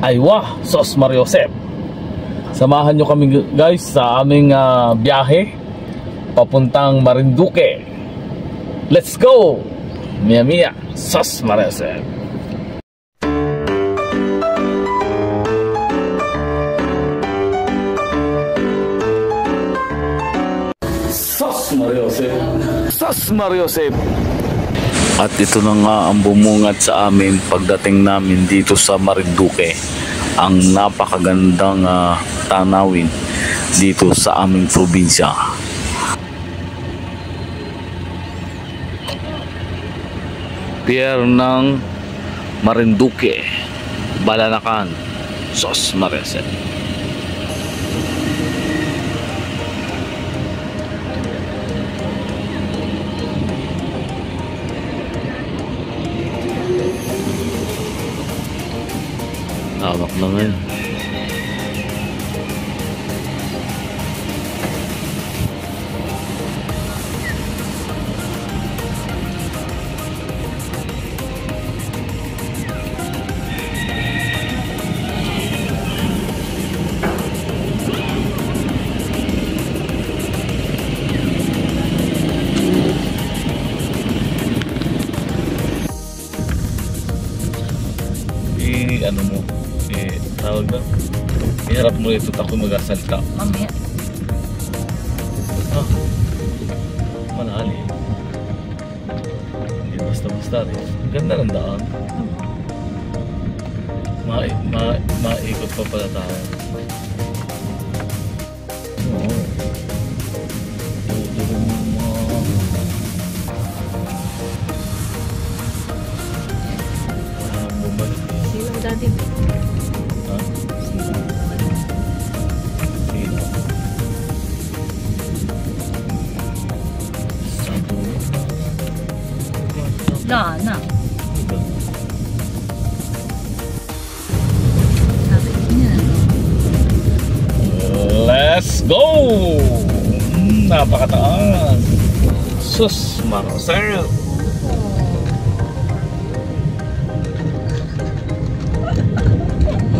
Ay wah, Sos Mariosep. Samahan nyo kami guys sa aming biyahe papuntang Marinduque. Let's go! Mia Mia, Sos Mariosep. Sos Mariosep, Sos Mariosep. At ito na nga ang bumungad sa amin pagdating namin dito sa Marinduque. Ang napakagandang tanawin dito sa aming probinsya. Pier ng Marinduque, Balanacan, Sos Mariosep. Tawak na ngayon. Ano mo? Tawag na, iharap mo ito ako mag-asalta. Mamaya. Manali. Hindi basta-basta rin. Ganda ng daan. Maikot pa pala tayo. Oo. Silang dati. Na. Let's go! Napakataas. Sus Mariosep.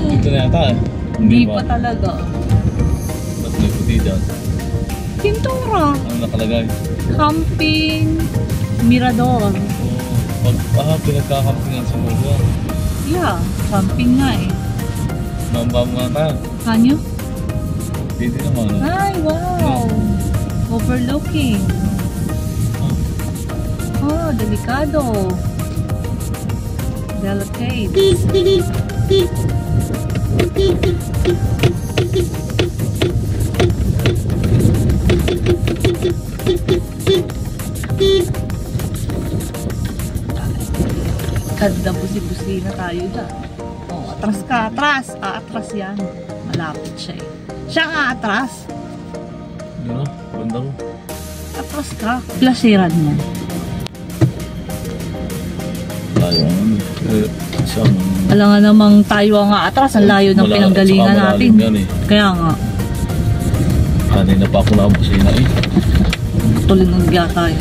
Ito na yata eh. Hindi pa talaga. Ba't may puti dyan? Pintura. Ano nakalagay? Camping Mirador. Pinagkakampingan sa mga. Yeah, camping nga eh. Mambam nga na. Kanyo? Hindi naman. Ay, wow! Overlooking. Oh, delikado. Delicate. Ganda busi-busi na tayo dyan. Oh, atras ka, atras. Atras yan. Malapit siya eh. Siya nga atras. Yun na, ganda mo. Atras ka. Plasiran mo. Tayo siyang... Alam nga namang tayo nga atras. Ang layo ng pinanggalingan natin. Kaya nga. Kanina pa ako nakabusina eh. Tuloy ng biya tayo.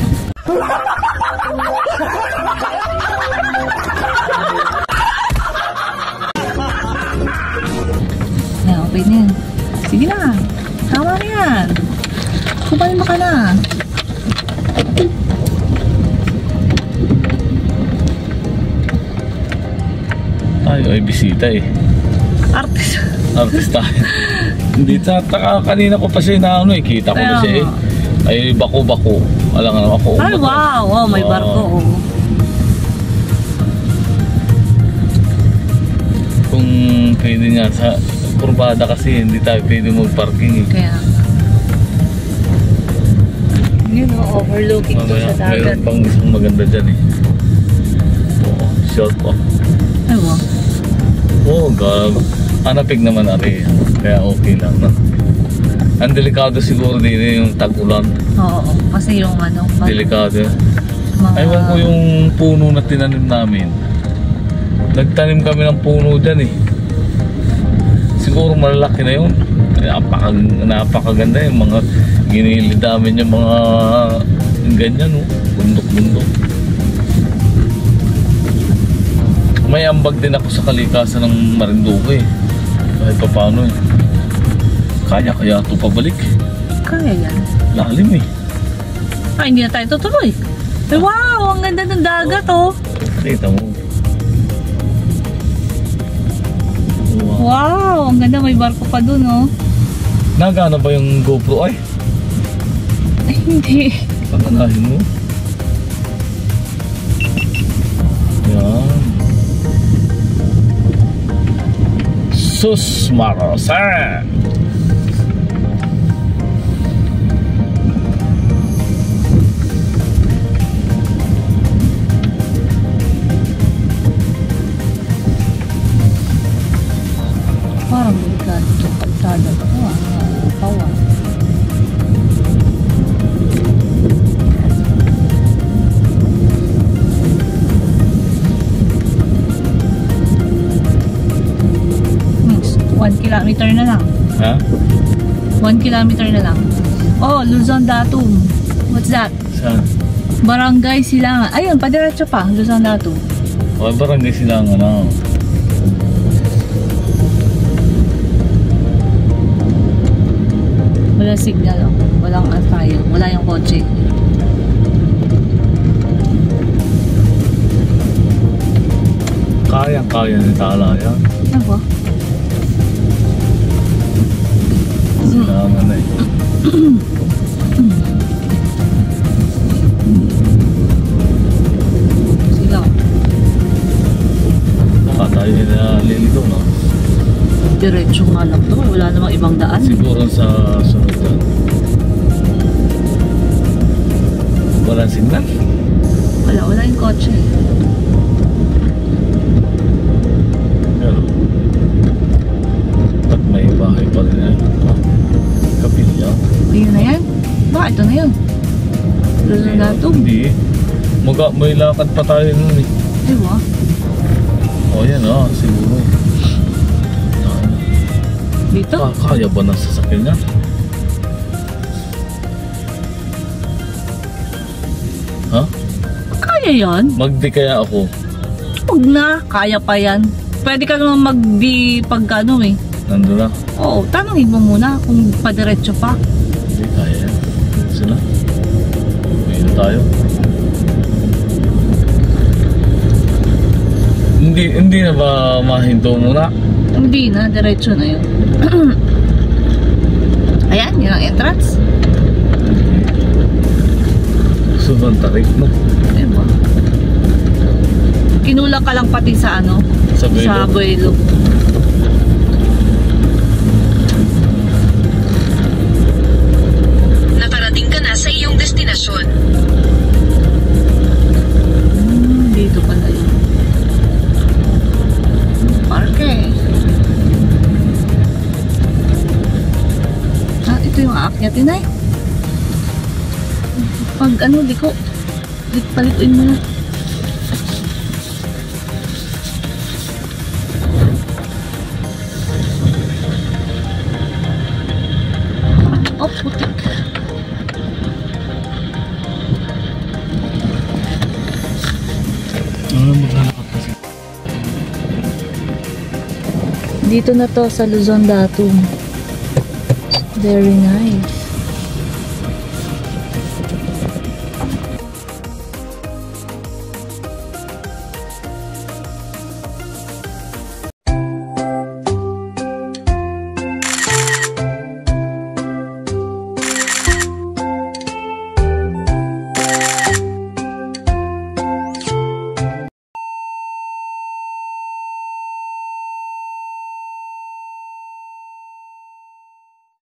Okay na yan. Sige na. Tama na yan. Kumalma ka na. Tayo ay bisita eh. Artist. Artist tayo. Hindi kanina ko pa siya na ano eh. Kita ko na siya eh. Ay bako-bako. Alam nga naman ako. Ay wow. Oh, may barko. Oh. Kung pwede nga sa kurbada kasi hindi tayo pwede mag-parking eh. Kaya yun o, overlooking to sa dagat. Mayroon pang isang maganda dyan eh. Oo, short pa. Ay wow. Oo, anapig naman ari. Kaya okay lang na. Ang delikado siguro din yung tag-ulan. Oo, kasi yung ano. Delikado yun. Ewan ko yung puno na tinanim namin. Nagtanim kami ng puno dyan eh. Siguro malalaki na yun. Napakaganda yung mga ginilid namin yung mga ganyan, bundok-bundok. May ambag din ako sa kalikasan ng Marinduque. Kahit pa paano eh. Kaya ito pabalik. Kaya yan. Lalim eh. Hindi na tayo tutuloy. Eh, wow, ang ganda ng dagat oh. Kita mo. Wow, ang ganda, may barko pa dun oh. Nagana ba yung GoPro ay? Ay, hindi. Panganahin mo. Yan. Sus Marosa. Parang delikado itong kalsada ko. Kawa. One kilometer na lang. Ha? 1 kilometer na lang. Oh, Luzon Datum. What's that? Saan? Barangay Silangan. Ayun, padiretso pa. Luzon Datum. O, barangay Silangan na. Wala signal oh. Walang tayo. Wala yung kotse. Kaya ni Tala yan. Ano ba? Silangan na eh. Sila. Baka tayo naliligaw no? Diretso nga lang to. Wala namang ibang daan. Siguro sa sunod yan. Walang signal? Wala yung kotse. Pero, ba't may bahay pa rin yan? Kapilya? Ayun na yan. Ba, ito na yun. Luzon Datum. Hindi. May lakad pa tayo nun eh. Diba? O yan siguro. Dito? Kaya ba ng sasakyan niya? Ha? Kaya yan. Magdi kaya ako. Huwag na. Kaya pa yan. Pwede ka naman magdi pagkano eh. Nandun na. Oo, tanongin mo muna kung padiretso pa. Hindi, kaya yan. Sila. Uwi na tayo. Hindi na ba mahinto muna? Hindi na, diretso na yun. Ayan, yun ang entrance. Sobrang tarik na. Diba? Kinulang ka lang pati sa Sa Buelo. Sa Buelo. Nakarating ka na sa iyong destinasyon. Dito pala yun. Parke. Ito yung aakyatin ay. Pag liko. Palituin mo na. Oh, putik. Maglalakad kasi. Dito na to sa Luzon Datum. Very nice.